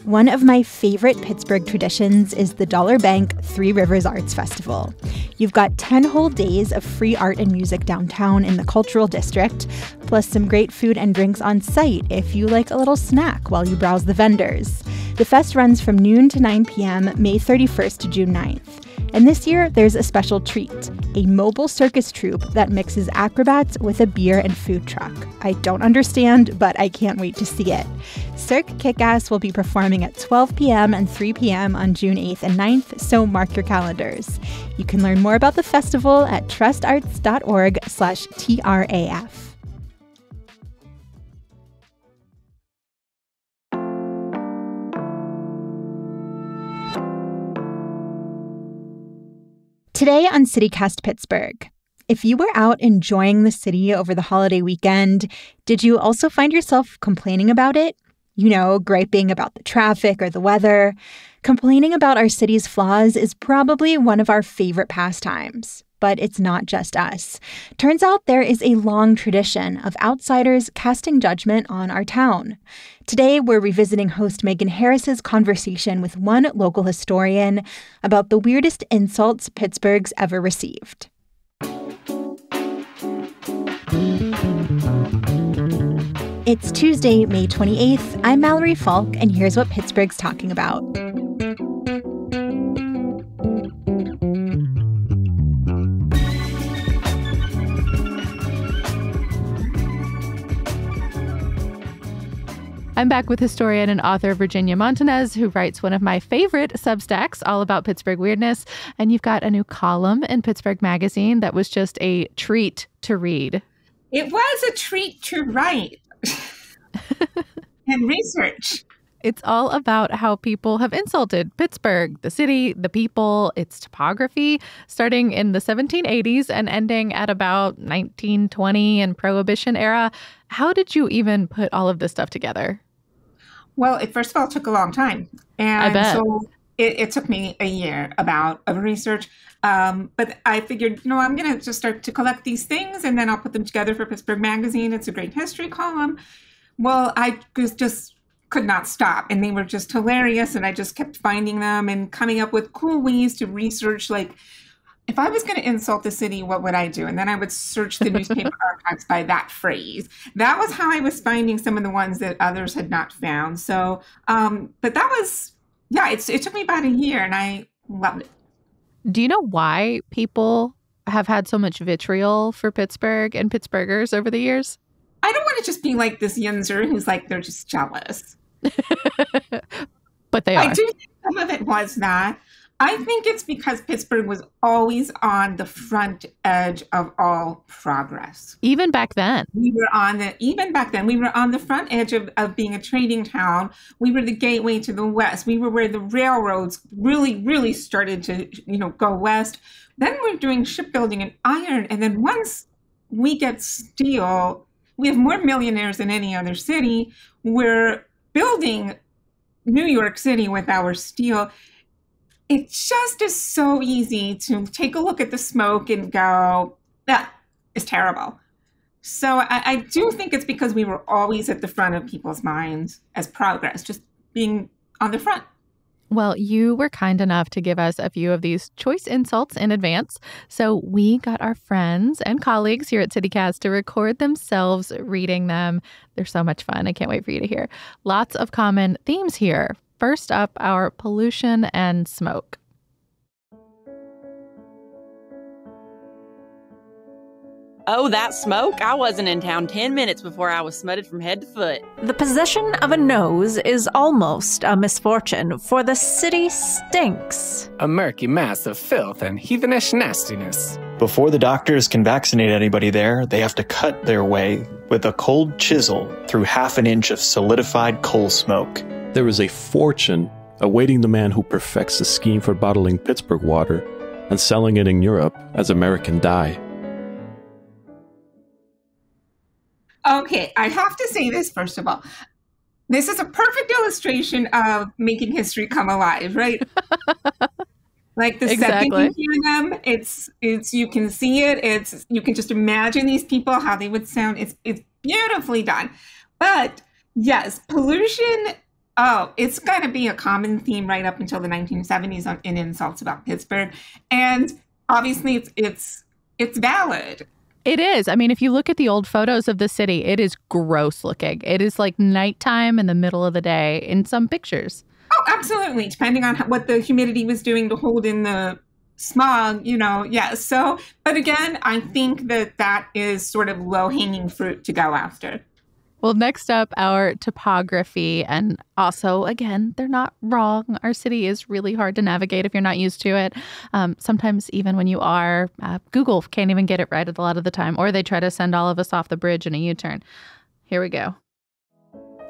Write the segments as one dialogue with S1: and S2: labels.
S1: One of my favorite Pittsburgh traditions is the Dollar Bank Three Rivers Arts Festival. You've got 10 whole days of free art and music downtown in the Cultural District, plus some great food and drinks on site if you like a little snack while you browse the vendors. The fest runs from noon to 9 p.m., May 31st to June 9th. And this year, there's a special treat, a mobile circus troupe that mixes acrobats with a beer and food truck. I don't understand, but I can't wait to see it. Cirque Kickass will be performing at 12 p.m. and 3 p.m. on June 8th and 9th, so mark your calendars. You can learn more about the festival at trustarts.org/TRAF. Today on CityCast Pittsburgh, if you were out enjoying the city over the holiday weekend, did you also find yourself complaining about it? You know, griping about the traffic or the weather. Complaining about our city's flaws is probably one of our favorite pastimes. But it's not just us. Turns out there is a long tradition of outsiders casting judgment on our town. Today, we're revisiting host Megan Harris's conversation with one local historian about the weirdest insults Pittsburgh's ever received. It's Tuesday, May 28th. I'm Mallory Falk, and here's what Pittsburgh's talking about.
S2: I'm back with historian and author Virginia Montanez, who writes one of my favorite Substacks all about Pittsburgh weirdness. And you've got a new column in Pittsburgh Magazine that was just a treat to read.
S3: It was a treat to write and research.
S2: It's all about how people have insulted Pittsburgh, the city, the people, its topography, starting in the 1780s and ending at about 1920 and Prohibition era. How did you even put all of this stuff together?
S3: Well, it first of all took a long time. And
S2: I bet.
S3: So it took me a year of research. But I figured, I'm going to just start to collect these things and then I'll put them together for Pittsburgh Magazine. It's a great history column. Well, I just could not stop. And they were just hilarious. And I just kept finding them and coming up with cool ways to research, like, if I was going to insult the city, what would I do? And then I would search the newspaper archives by that phrase. That was how I was finding some of the ones that others had not found. So, but that was, it took me about a year and I loved it.
S2: Do you know why people have had so much vitriol for Pittsburgh and Pittsburghers over the years?
S3: I don't want to just be like this Yinzer who's like, they're just jealous.
S2: But they are.
S3: I do think some of it was that. I think it's because Pittsburgh was always on the front edge of all progress.
S2: Even back then.
S3: Even back then, we were on the front edge of being a trading town. We were the gateway to the West. We were where the railroads really, really started to, go west. Then we're doing shipbuilding and iron. And then once we get steel, we have more millionaires than any other city. We're building New York City with our steel. It just is so easy to take a look at the smoke and go, that is terrible. So I do think it's because we were always at the front of people's minds as progress, just being on the front.
S2: Well, you were kind enough to give us a few of these choice insults in advance. So we got our friends and colleagues here at CityCast to record themselves reading them. They're so much fun. I can't wait for you to hear. Lots of common themes here. First up, our pollution and smoke.
S4: Oh, that smoke? I wasn't in town 10 minutes before I was smutted from head to foot.
S5: The possession of a nose is almost a misfortune, for the city stinks.
S6: A murky mass of filth and heathenish nastiness.
S7: Before the doctors can vaccinate anybody there, they have to cut their way with a cold chisel through half an inch of solidified coal smoke.
S8: There is a fortune awaiting the man who perfects the scheme for bottling Pittsburgh water and selling it in Europe as American dye.
S3: Okay, I have to say this first of all. This is a perfect illustration of making history come alive, right? Like the second you hear them, it's you can see it. You can just imagine these people, how they would sound. It's beautifully done. But yes, pollution Oh, it's going to be a common theme right up until the 1970s in insults about Pittsburgh. And obviously it's valid.
S2: It is. I mean, if you look at the old photos of the city, it is gross looking. It is like nighttime in the middle of the day in some pictures.
S3: Oh, absolutely. Depending on what the humidity was doing to hold in the smog, yeah. So, but again, I think that is sort of low-hanging fruit to go after.
S2: Well, next up, our topography. And also, again, they're not wrong. Our city is really hard to navigate if you're not used to it. Sometimes even when you are, Google can't even get it right a lot of the time. Or they try to send all of us off the bridge in a U-turn. Here we go.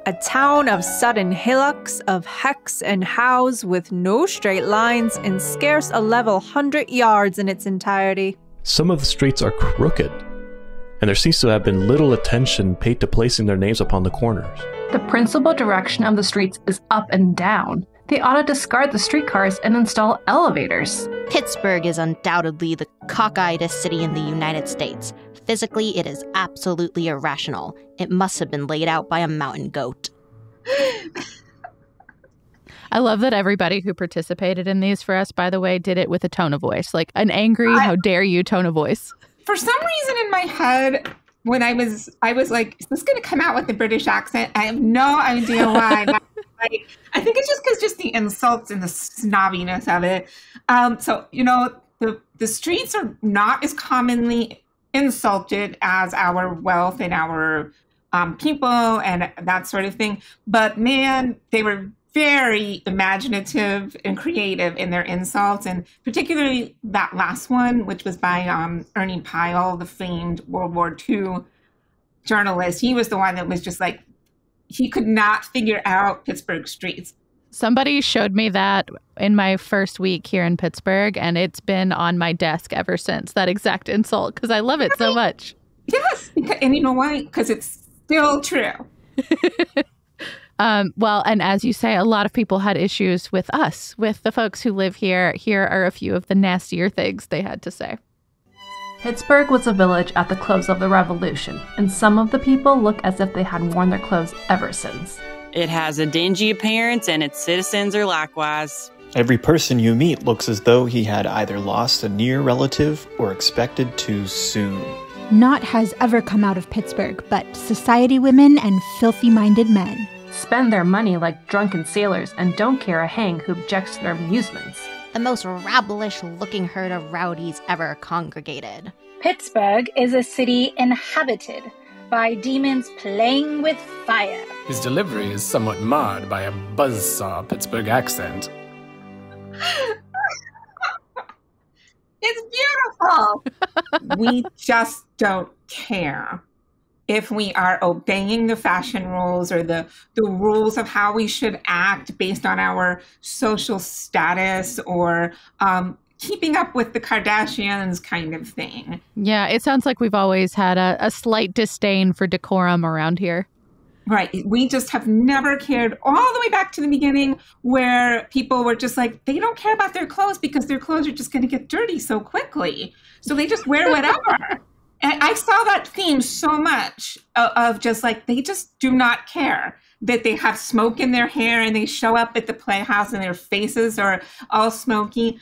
S5: A town of sudden hillocks, of hecks and hows with no straight lines and scarce a level 100 yards in its entirety.
S8: Some of the streets are crooked, and there seems to have been little attention paid to placing their names upon the corners.
S9: The principal direction of the streets is up and down. They ought to discard the streetcars and install elevators.
S10: Pittsburgh is undoubtedly the cockeyedest city in the United States. Physically, it is absolutely irrational. It must have been laid out by a mountain goat.
S2: I love that everybody who participated in these for us, by the way, did it with a tone of voice, like an angry, how dare you tone of voice.
S3: For some reason in my head, when I was like, is this going to come out with a British accent? I have no idea why. I think it's just the insults and the snobbiness of it. So, the streets are not as commonly insulted as our wealth and our people and that sort of thing. But man, they were very imaginative and creative in their insults, and particularly that last one, which was by Ernie Pyle, the famed World War II journalist. He was the one that was just like, he could not figure out Pittsburgh streets.
S2: Somebody showed me that in my first week here in Pittsburgh, and it's been on my desk ever since, that exact insult, because I love it so much.
S3: Yes, and you know why? Because it's still true.
S2: Well, and as you say, a lot of people had issues with us, with the folks who live here. Here are a few of the nastier things they had to say.
S9: Pittsburgh was a village at the close of the Revolution, and some of the people look as if they had worn their clothes ever since.
S4: It has a dingy appearance, and its citizens are likewise.
S7: Every person you meet looks as though he had either lost a near relative or expected to soon.
S1: Naught has ever come out of Pittsburgh but society women and filthy-minded men.
S9: Spend their money like drunken sailors and don't care a hang who objects to their amusements.
S10: The most rabblish-looking herd of rowdies ever congregated.
S11: Pittsburgh is a city inhabited by demons playing with fire.
S6: His delivery is somewhat marred by a buzzsaw Pittsburgh accent.
S3: It's beautiful. We just don't care if we are obeying the fashion rules or the rules of how we should act based on our social status or keeping up with the Kardashians kind of thing.
S2: Yeah, it sounds like we've always had a slight disdain for decorum around here.
S3: Right. We just have never cared, all the way back to the beginning, where people were just like, they don't care about their clothes because their clothes are just going to get dirty so quickly. So they just wear whatever. And I saw that theme so much of just like, they just do not care that they have smoke in their hair and they show up at the playhouse and their faces are all smoky.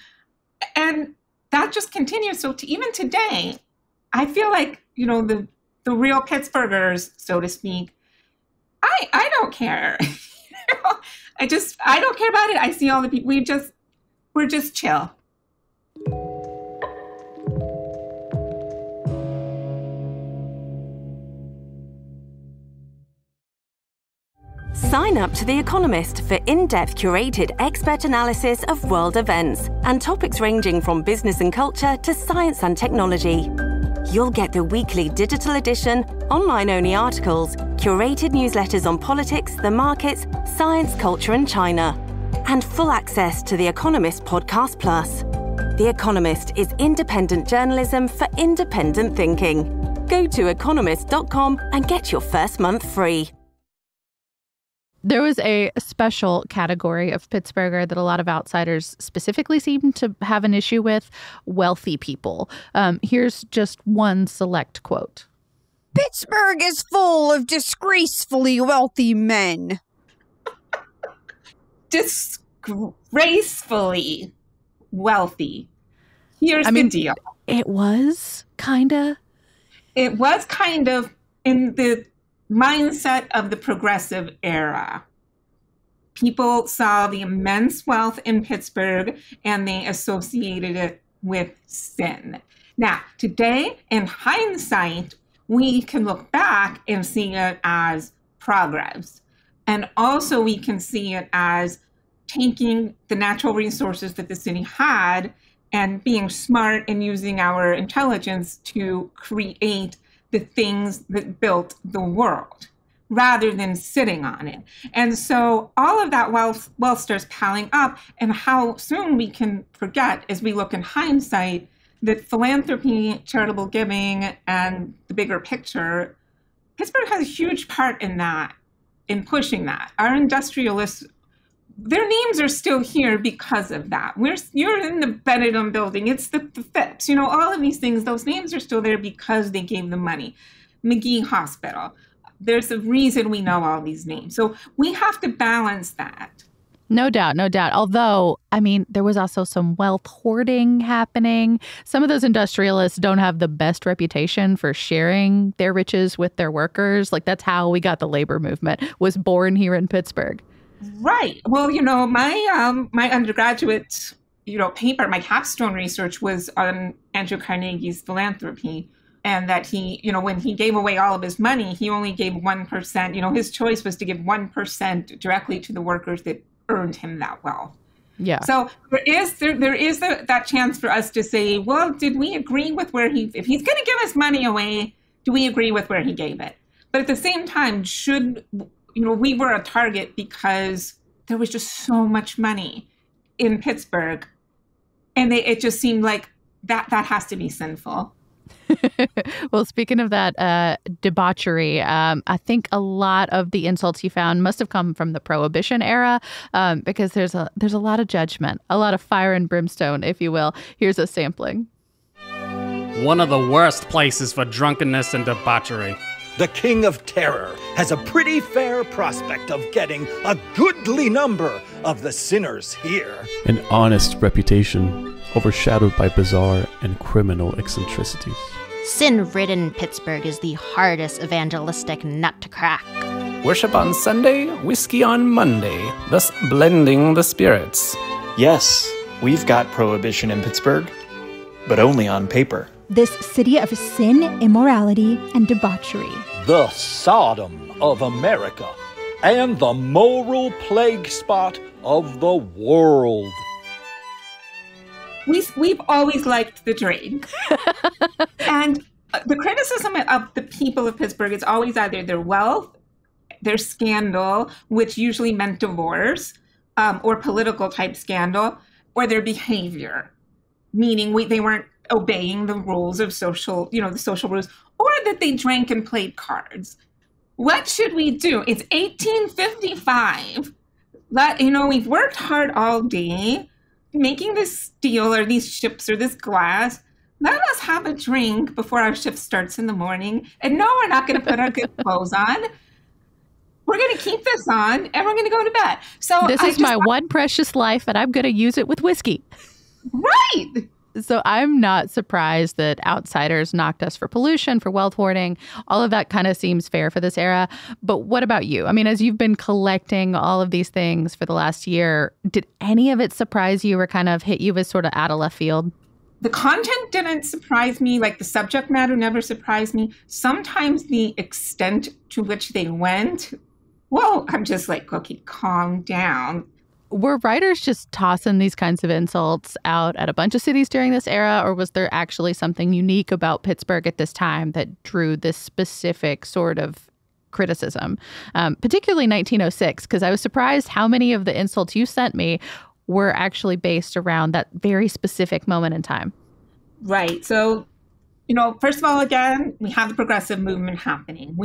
S3: And that just continues. So even today, I feel like, the real Pittsburghers, so to speak, I don't care. I don't care about it. I see all the people. We're just chill.
S12: Sign up to The Economist for in-depth curated expert analysis of world events and topics ranging from business and culture to science and technology. You'll get the weekly digital edition, online-only articles, curated newsletters on politics, the markets, science, culture, and China, and full access to The Economist Podcast Plus. The Economist is independent journalism for independent thinking. Go to economist.com and get your first month free.
S2: There was a special category of Pittsburgher that a lot of outsiders specifically seem to have an issue with: wealthy people. Here's just one select quote.
S13: Pittsburgh is full of disgracefully wealthy men.
S3: disgracefully wealthy. Here's the deal.
S2: It was kind of
S3: in the mindset of the progressive era. People saw the immense wealth in Pittsburgh and they associated it with sin. Now, today, in hindsight, we can look back and see it as progress. And also we can see it as taking the natural resources that the city had and being smart and using our intelligence to create the things that built the world rather than sitting on it. And so all of that wealth starts piling up, and how soon we can forget as we look in hindsight that philanthropy, charitable giving, and the bigger picture, Pittsburgh has a huge part in that, in pushing that. Our industrialists, their names are still here because of that. You're in the Benedum building, it's the Phipps, all of these things, those names are still there because they gave them money. McGee Hospital. There's a reason we know all these names. So we have to balance that.
S2: No doubt, no doubt. Although, there was also some wealth hoarding happening. Some of those industrialists don't have the best reputation for sharing their riches with their workers. Like, that's how we got the labor movement, was born here in Pittsburgh.
S3: Right. Well, my undergraduate, paper, my capstone research was on Andrew Carnegie's philanthropy. And that he, when he gave away all of his money, he only gave 1%. His choice was to give 1% directly to the workers that earned him that wealth.
S2: Yeah.
S3: So there is that chance for us to say, well, did we agree with where if he's going to give his money away, do we agree with where he gave it? But at the same time, we were a target because there was just so much money in Pittsburgh, and it just seemed like that has to be sinful.
S2: Well, speaking of that debauchery, I think a lot of the insults you found must have come from the Prohibition era, because there's a lot of judgment, a lot of fire and brimstone, if you will. Here's a sampling.
S13: One of the worst places for drunkenness and debauchery.
S14: The King of Terror has a pretty fair prospect of getting a goodly number of the sinners here.
S8: An honest reputation overshadowed by bizarre and criminal eccentricities.
S10: Sin-ridden Pittsburgh is the hardest evangelistic nut to crack.
S6: Worship on Sunday, whiskey on Monday, thus blending the spirits.
S7: Yes, we've got prohibition in Pittsburgh, but only on paper.
S1: This city of sin, immorality, and debauchery.
S14: The Sodom of America, and the moral plague spot of the world.
S3: We've always liked the drink. And the criticism of the people of Pittsburgh is always either their wealth, their scandal, which usually meant divorce, or political type scandal, or their behavior, meaning they weren't obeying the rules of the social rules, or that they drank and played cards. What should we do? It's 1855. We've worked hard all day making this steel or these ships or this glass. Let us have a drink before our shift starts in the morning. And no, we're not going to put our good clothes on. We're going to keep this on and we're going to go to bed. So
S2: this is my one precious life and I'm going to use it with whiskey.
S3: Right.
S2: So I'm not surprised that outsiders knocked us for pollution, for wealth hoarding. All of that kind of seems fair for this era. But what about you? As you've been collecting all of these things for the last year, did any of it surprise you or kind of hit you as sort of out of left field?
S3: The content didn't surprise me. Like, the subject matter never surprised me. Sometimes the extent to which they went, well, I'm just like, okay, calm down.
S2: Were writers just tossing these kinds of insults out at a bunch of cities during this era, or was there actually something unique about Pittsburgh at this time that drew this specific sort of criticism? Particularly 1906, because I was surprised how many of the insults you sent me were actually based around that very specific moment in time.
S3: Right. So, first of all, again, we have the progressive movement happening.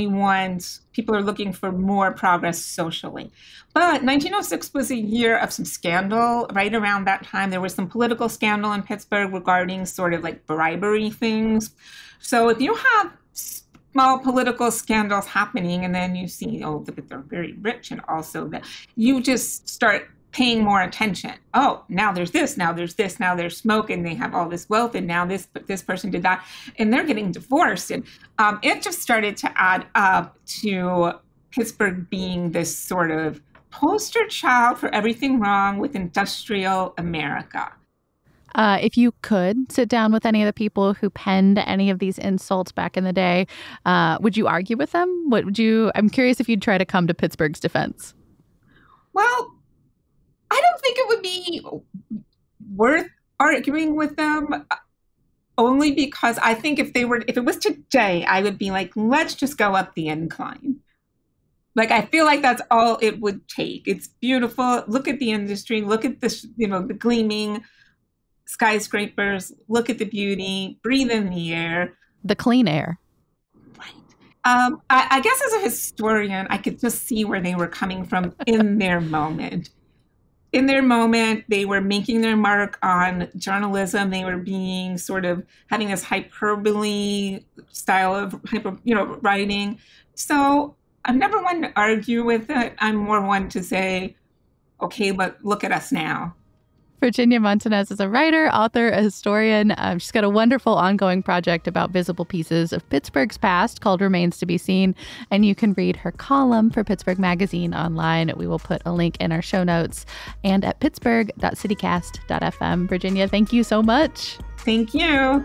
S3: People are looking for more progress socially. But 1906 was a year of some scandal. Right around that time, there was some political scandal in Pittsburgh regarding sort of like bribery things. So if you have small political scandals happening and then you see, that they're very rich and also that you just start paying more attention. Oh, now there's this, now there's this, now there's smoke, and they have all this wealth, and now this person did that, and they're getting divorced. And it just started to add up to Pittsburgh being this sort of poster child for everything wrong with industrial America.
S2: If you could sit down with any of the people who penned any of these insults back in the day, would you argue with them? I'm curious if you'd try to come to Pittsburgh's defense.
S3: Well, I don't think it would be worth arguing with them, only because I think if it was today, I would be like, let's just go up the incline. Like, I feel like that's all it would take. It's beautiful. Look at the industry. Look at this, the gleaming skyscrapers. Look at the beauty. Breathe in the air.
S2: The clean air.
S3: Right. I guess as a historian, I could just see where they were coming from in their moment. In their moment, they were making their mark on journalism. They were being sort of having this hyperbole style of writing. So I'm never one to argue with it. I'm more one to say, okay, but look at us now.
S2: Virginia Montanez is a writer, author, a historian. She's got a wonderful ongoing project about visible pieces of Pittsburgh's past called Remains to be Seen. And you can read her column for Pittsburgh Magazine online. We will put a link in our show notes and at pittsburgh.citycast.fm. Virginia, thank you so much.
S3: Thank you.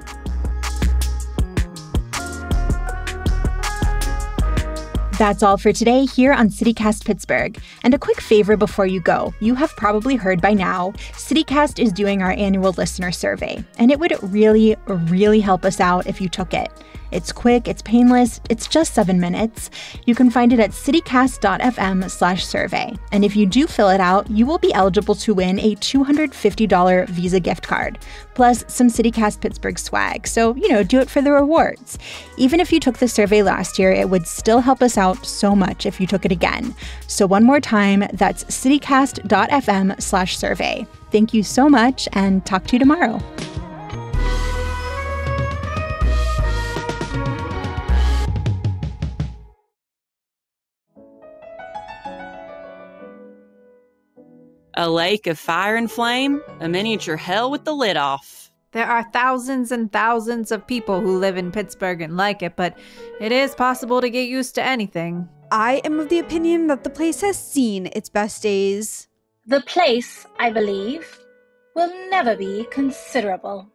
S1: That's all for today here on CityCast Pittsburgh. And a quick favor before you go. You have probably heard by now, CityCast is doing our annual listener survey, and it would really, really help us out if you took it. It's quick, it's painless, it's just 7 minutes. You can find it at citycast.fm/survey. And if you do fill it out, you will be eligible to win a $250 Visa gift card, plus some CityCast Pittsburgh swag. So, do it for the rewards. Even if you took the survey last year, it would still help us out so much if you took it again. So one more time, that's citycast.fm/survey. Thank you so much, and talk to you tomorrow.
S4: A lake of fire and flame, a miniature hell with the lid off.
S5: There are thousands and thousands of people who live in Pittsburgh and like it, but it is possible to get used to anything.
S15: I am of the opinion that the place has seen its best days.
S11: The place, I believe, will never be considerable.